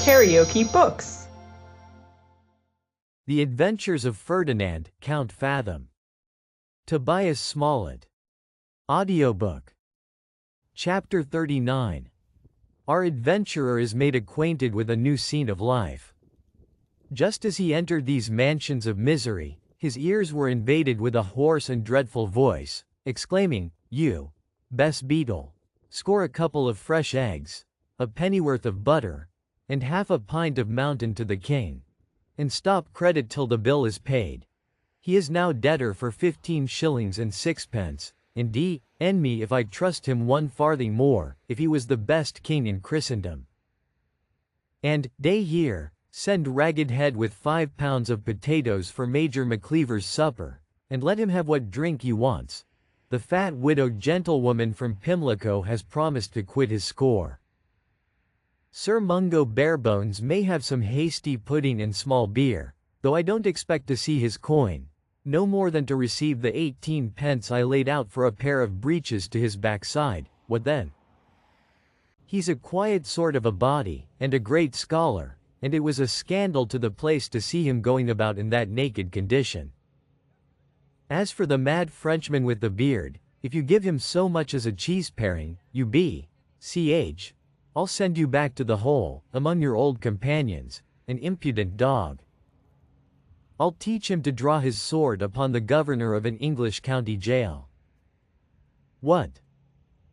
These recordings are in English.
KaraokeBooks. The Adventures of Ferdinand, Count Fathom. Tobias Smollett. Audiobook. Chapter 39. Our adventurer is made acquainted with a new scene of life. Just as he entered these mansions of misery, his ears were invaded with a hoarse and dreadful voice, exclaiming, "You, Bess Beetle, score a couple of fresh eggs, a pennyworth of butter, and half a pint of mountain to the king. And stop credit till the bill is paid. He is now debtor for 15 shillings and sixpence, and d—n me if I trust him 1 farthing more, if he was the best king in Christendom. And, day here, send Ragged Head with 5 pounds of potatoes for Major Macleaver's supper, and let him have what drink he wants. The fat widowed gentlewoman from Pimlico has promised to quit his score. Sir Mungo Barebones may have some hasty pudding and small beer, though I don't expect to see his coin, no more than to receive the 18 pence I laid out for a pair of breeches to his backside. What then? He's a quiet sort of a body, and a great scholar, and it was a scandal to the place to see him going about in that naked condition. As for the mad Frenchman with the beard, if you give him so much as a cheese paring, ch, I'll send you back to the hole, among your old companions, an impudent dog. I'll teach him to draw his sword upon the governor of an English county jail." What?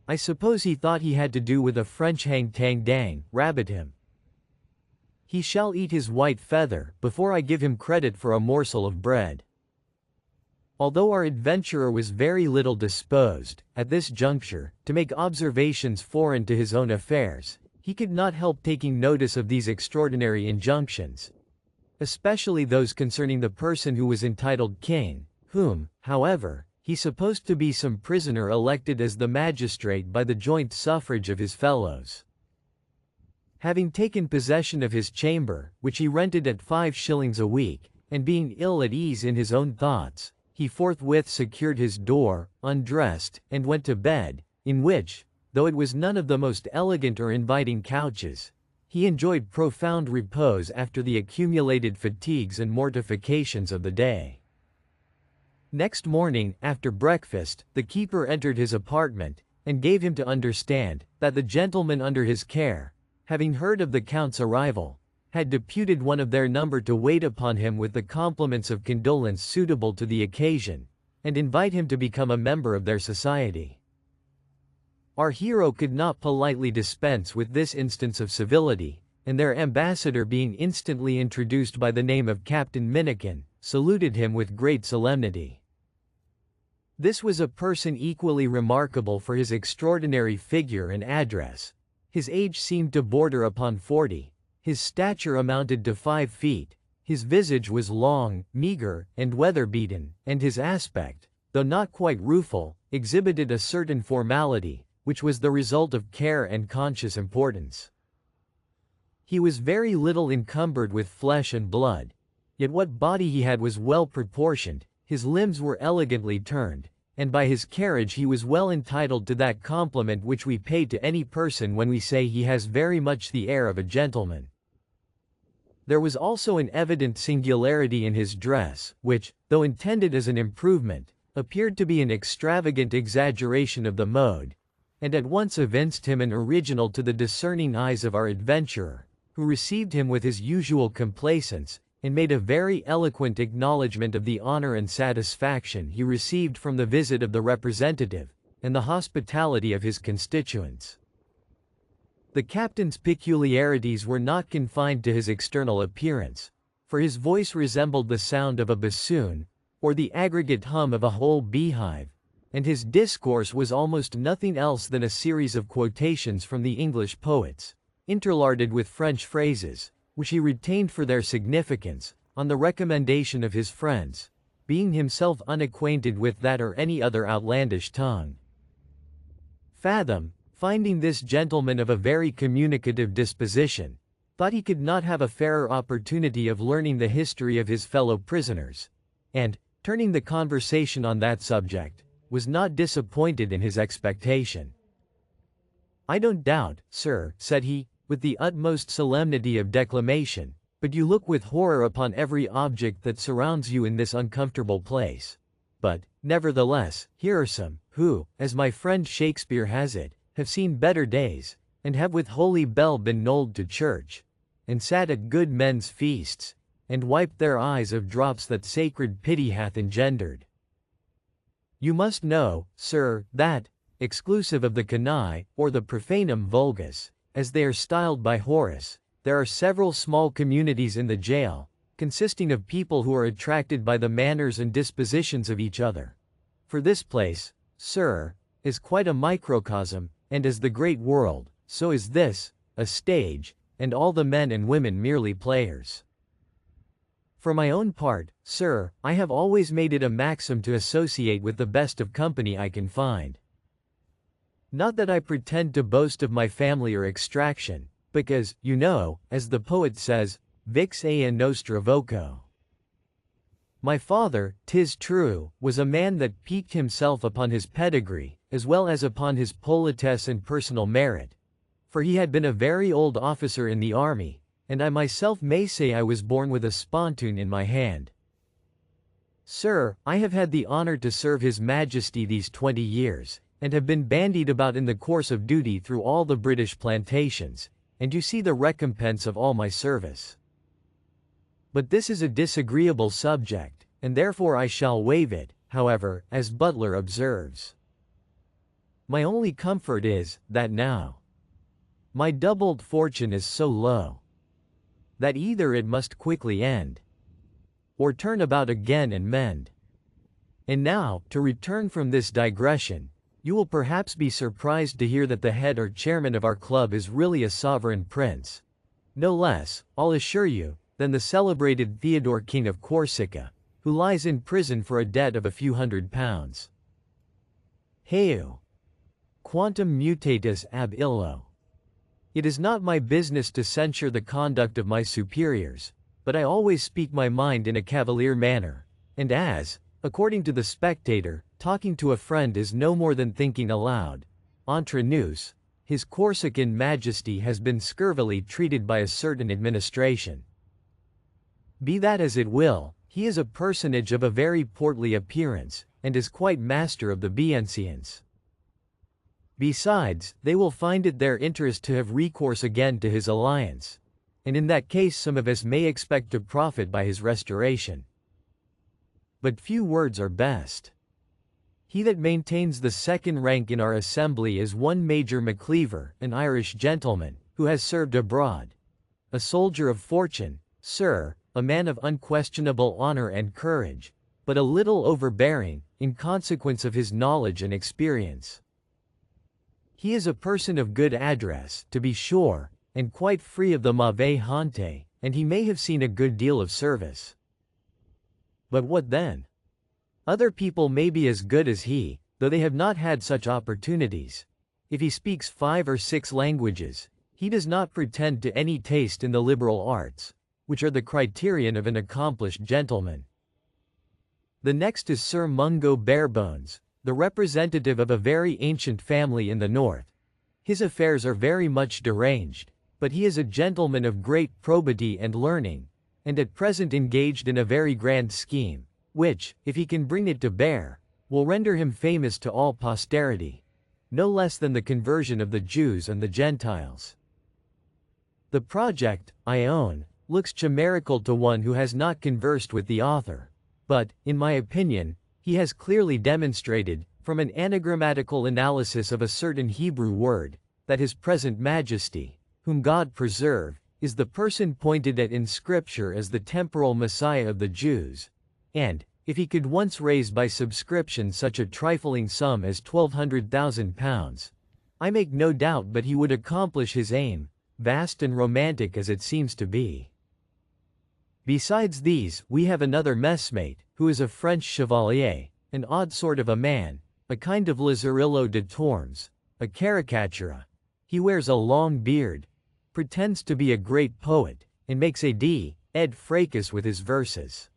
I suppose he thought he had to do with a French hang-tang-dang, rabbit him. He shall eat his white feather, before I give him credit for a morsel of bread. Although our adventurer was very little disposed, at this juncture, to make observations foreign to his own affairs, he could not help taking notice of these extraordinary injunctions, especially those concerning the person who was entitled king, whom, however, he supposed to be some prisoner elected as the magistrate by the joint suffrage of his fellows. Having taken possession of his chamber, which he rented at 5 shillings a week, and being ill at ease in his own thoughts, he forthwith secured his door, undressed, and went to bed, in which, though it was none of the most elegant or inviting couches, he enjoyed profound repose after the accumulated fatigues and mortifications of the day. Next morning, after breakfast, the keeper entered his apartment, and gave him to understand, that the gentleman under his care, having heard of the Count's arrival, had deputed one of their number to wait upon him with the compliments of condolence suitable to the occasion, and invite him to become a member of their society. Our hero could not politely dispense with this instance of civility, and their ambassador being instantly introduced by the name of Captain Minikin, saluted him with great solemnity. This was a person equally remarkable for his extraordinary figure and address. His age seemed to border upon 40. His stature amounted to 5 feet, his visage was long, meager, and weather-beaten, and his aspect, though not quite rueful, exhibited a certain formality, which was the result of care and conscious importance. He was very little encumbered with flesh and blood, yet what body he had was well proportioned, his limbs were elegantly turned, and by his carriage he was well entitled to that compliment which we pay to any person when we say he has very much the air of a gentleman. There was also an evident singularity in his dress, which, though intended as an improvement, appeared to be an extravagant exaggeration of the mode, and at once evinced him an original to the discerning eyes of our adventurer, who received him with his usual complaisance, and made a very eloquent acknowledgment of the honor and satisfaction he received from the visit of the representative, and the hospitality of his constituents. The captain's peculiarities were not confined to his external appearance, for his voice resembled the sound of a bassoon, or the aggregate hum of a whole beehive, and his discourse was almost nothing else than a series of quotations from the English poets, interlarded with French phrases, which he retained for their significance, on the recommendation of his friends, being himself unacquainted with that or any other outlandish tongue. Fathom, finding this gentleman of a very communicative disposition, thought he could not have a fairer opportunity of learning the history of his fellow prisoners, and, turning the conversation on that subject, was not disappointed in his expectation. "I don't doubt, sir," said he, with the utmost solemnity of declamation, but you look with horror upon every object that surrounds you in this uncomfortable place. But, nevertheless, here are some, who, as my friend Shakespeare has it, have seen better days, and have with holy bell been knolled to church, and sat at good men's feasts, and wiped their eyes of drops that sacred pity hath engendered. You must know, sir, that, exclusive of the canae, or the profanum vulgus, as they are styled by Horace, there are several small communities in the jail, consisting of people who are attracted by the manners and dispositions of each other. For this place, sir, is quite a microcosm, and as the great world, so is this, a stage, and all the men and women merely players. For my own part, sir, I have always made it a maxim to associate with the best of company I can find. Not that I pretend to boast of my family or extraction, because, you know, as the poet says, vix ea nostra voco. My father, 'tis true, was a man that piqued himself upon his pedigree, as well as upon his politesse and personal merit. For he had been a very old officer in the army, and I myself may say I was born with a spontoon in my hand. Sir, I have had the honor to serve His Majesty these 20 years, and have been bandied about in the course of duty through all the British plantations, and you see the recompense of all my service. But this is a disagreeable subject, and therefore I shall waive it, however, as Butler observes. My only comfort is, that now my doubled fortune is so low, that either it must quickly end, or turn about again and mend. And now, to return from this digression, you will perhaps be surprised to hear that the head or chairman of our club is really a sovereign prince. No less, I'll assure you, than the celebrated Theodore King of Corsica, who lies in prison for a debt of a few £100. Heu! Quantum mutatus ab illo. It is not my business to censure the conduct of my superiors, but I always speak my mind in a cavalier manner, and as, according to the Spectator, talking to a friend is no more than thinking aloud, entre nous, His Corsican Majesty has been scurvily treated by a certain administration. Be that as it will, he is a personage of a very portly appearance, and is quite master of the Bienseance. Besides, they will find it their interest to have recourse again to his alliance, and in that case some of us may expect to profit by his restoration. But few words are best. He that maintains the second rank in our assembly is one Major Macleaver, an Irish gentleman, who has served abroad. A soldier of fortune, sir, a man of unquestionable honor and courage, but a little overbearing, in consequence of his knowledge and experience. He is a person of good address, to be sure, and quite free of the mauvaise honte, and he may have seen a good deal of service. But what then? Other people may be as good as he, though they have not had such opportunities. If he speaks 5 or 6 languages, he does not pretend to any taste in the liberal arts, which are the criterion of an accomplished gentleman. The next is Sir Mungo Barebones, the representative of a very ancient family in the north. His affairs are very much deranged, but he is a gentleman of great probity and learning, and at present engaged in a very grand scheme, which, if he can bring it to bear, will render him famous to all posterity, no less than the conversion of the Jews and the Gentiles. The project, I own, looks chimerical to one who has not conversed with the author, but, in my opinion, he has clearly demonstrated, from an anagrammatical analysis of a certain Hebrew word, that His present Majesty, whom God preserve, is the person pointed at in Scripture as the temporal Messiah of the Jews, and, if he could once raise by subscription such a trifling sum as £1,200,000, I make no doubt but he would accomplish his aim, vast and romantic as it seems to be. Besides these, we have another messmate, who is a French chevalier, an odd sort of a man, a kind of Lazarillo de Tormes, a caricatura. He wears a long beard, pretends to be a great poet, and makes a ed fracas with his verses.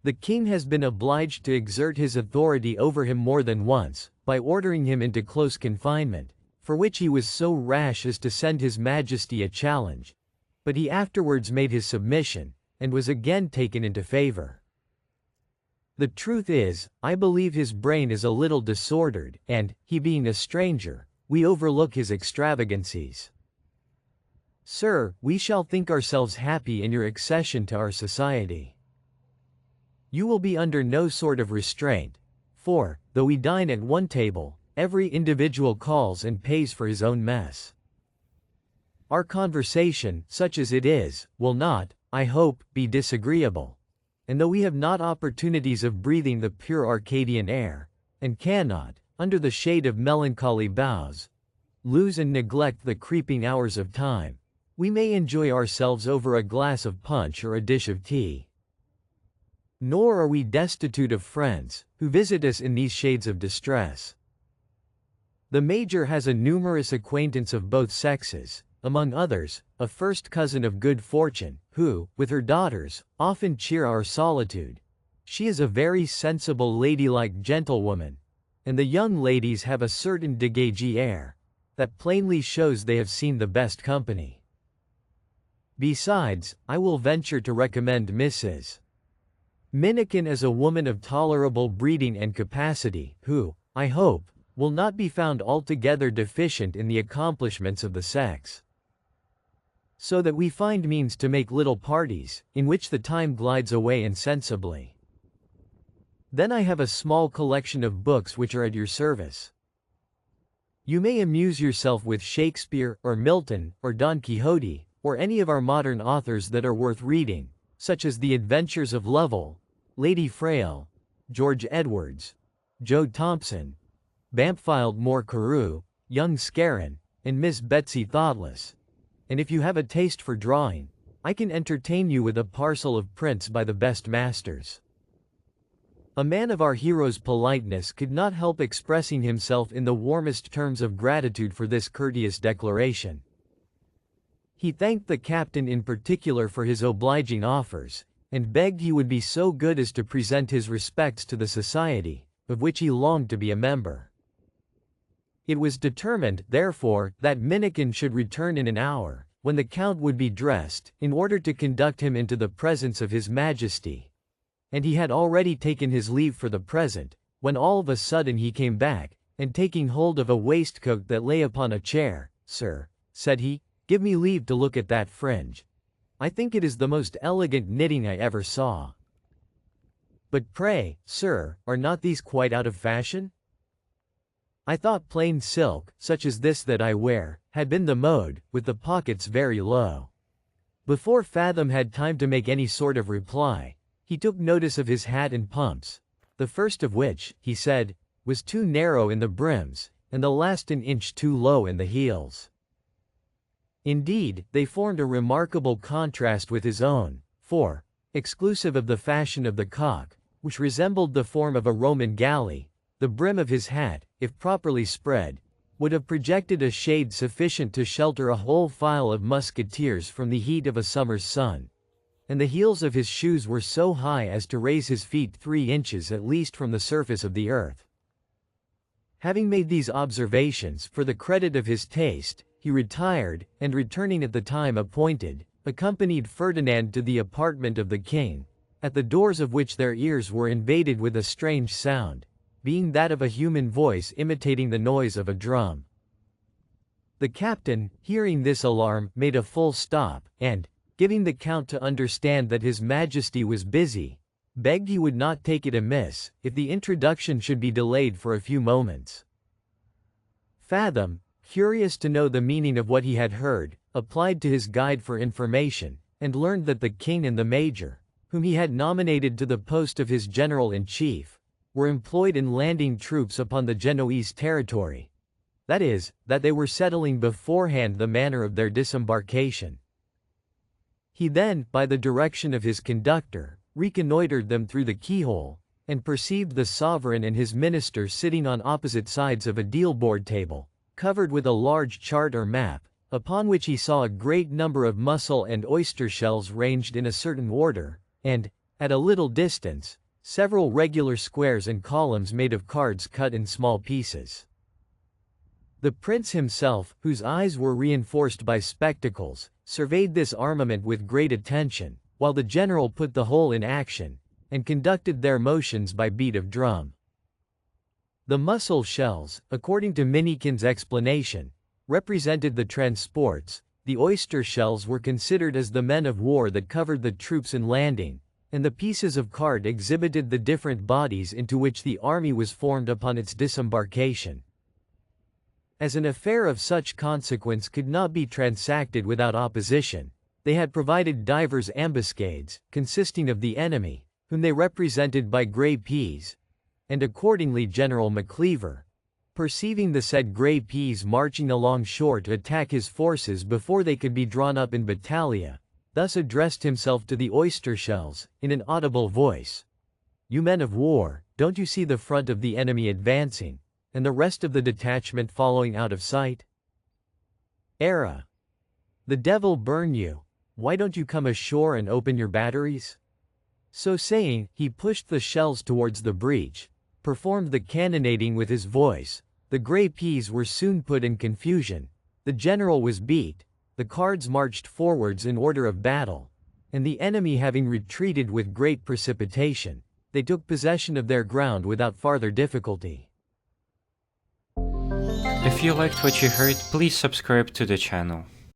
The king has been obliged to exert his authority over him more than once, by ordering him into close confinement, for which he was so rash as to send his Majesty a challenge, but he afterwards made his submission, and was again taken into favor. The truth is, I believe his brain is a little disordered, and, he being a stranger, we overlook his extravagancies. Sir, we shall think ourselves happy in your accession to our society. You will be under no sort of restraint, for, though we dine at one table, every individual calls and pays for his own mess. Our conversation, such as it is, will not, I hope, be disagreeable, and though we have not opportunities of breathing the pure Arcadian air, and cannot, under the shade of melancholy boughs, lose and neglect the creeping hours of time, we may enjoy ourselves over a glass of punch or a dish of tea. Nor are we destitute of friends, who visit us in these shades of distress. The Major has a numerous acquaintance of both sexes, among others, a first cousin of good fortune, who, with her daughters, often cheer our solitude. She is a very sensible ladylike gentlewoman, and the young ladies have a certain dégagé air, that plainly shows they have seen the best company. Besides, I will venture to recommend Mrs. Minikin as a woman of tolerable breeding and capacity, who, I hope, will not be found altogether deficient in the accomplishments of the sex. So that we find means to make little parties, in which the time glides away insensibly. Then I have a small collection of books which are at your service. You may amuse yourself with Shakespeare, or Milton, or Don Quixote, or any of our modern authors that are worth reading, such as The Adventures of Lovell, Lady Frail, George Edwards, Joe Thompson, Bampfylde Moore Carew, Young Scarron, and Miss Betsy Thoughtless. And if you have a taste for drawing, I can entertain you with a parcel of prints by the best masters. A man of our hero's politeness could not help expressing himself in the warmest terms of gratitude for this courteous declaration. He thanked the captain in particular for his obliging offers, and begged he would be so good as to present his respects to the society, of which he longed to be a member. It was determined, therefore, that Minikin should return in an hour, when the Count would be dressed, in order to conduct him into the presence of his Majesty. And he had already taken his leave for the present, when all of a sudden he came back, and taking hold of a waistcoat that lay upon a chair, "Sir," said he, "give me leave to look at that fringe. I think it is the most elegant knitting I ever saw. But pray, sir, are not these quite out of fashion? I thought plain silk, such as this that I wear, had been the mode, with the pockets very low." Before Fathom had time to make any sort of reply, he took notice of his hat and pumps, the first of which, he said, was too narrow in the brims, and the last an inch too low in the heels. Indeed, they formed a remarkable contrast with his own, for, exclusive of the fashion of the cock, which resembled the form of a Roman galley, the brim of his hat, if properly spread, would have projected a shade sufficient to shelter a whole file of musketeers from the heat of a summer's sun, and the heels of his shoes were so high as to raise his feet 3 inches at least from the surface of the earth. Having made these observations for the credit of his taste, he retired, and returning at the time appointed, accompanied Ferdinand to the apartment of the king, at the doors of which their ears were invaded with a strange sound, being that of a human voice imitating the noise of a drum. The captain, hearing this alarm, made a full stop, and, giving the Count to understand that his Majesty was busy, begged he would not take it amiss if the introduction should be delayed for a few moments. Fathom, curious to know the meaning of what he had heard, applied to his guide for information, and learned that the king and the major, whom he had nominated to the post of his general-in-chief, were employed in landing troops upon the Genoese territory. That is, that they were settling beforehand the manner of their disembarkation. He then, by the direction of his conductor, reconnoitered them through the keyhole, and perceived the sovereign and his minister sitting on opposite sides of a deal-board table, covered with a large chart or map, upon which he saw a great number of mussel and oyster shells ranged in a certain order, and, at a little distance, several regular squares and columns made of cards cut in small pieces. The prince himself, whose eyes were reinforced by spectacles, surveyed this armament with great attention, while the general put the whole in action, and conducted their motions by beat of drum. The mussel shells, according to Minikin's explanation, represented the transports. The oyster shells were considered as the men of war that covered the troops in landing, and the pieces of card exhibited the different bodies into which the army was formed upon its disembarkation. As an affair of such consequence could not be transacted without opposition, they had provided divers ambuscades, consisting of the enemy, whom they represented by grey peas, and accordingly General McCleaver, perceiving the said grey peas marching along shore to attack his forces before they could be drawn up in battalia, thus addressed himself to the oyster shells, in an audible voice. "You men of war, don't you see the front of the enemy advancing, and the rest of the detachment following out of sight? Era! The devil burn you, why don't you come ashore and open your batteries?" So saying, he pushed the shells towards the breach, performed the cannonading with his voice. The grey peas were soon put in confusion, the general was beat, the cards marched forwards in order of battle, and the enemy having retreated with great precipitation, they took possession of their ground without farther difficulty. If you liked what you heard, please subscribe to the channel.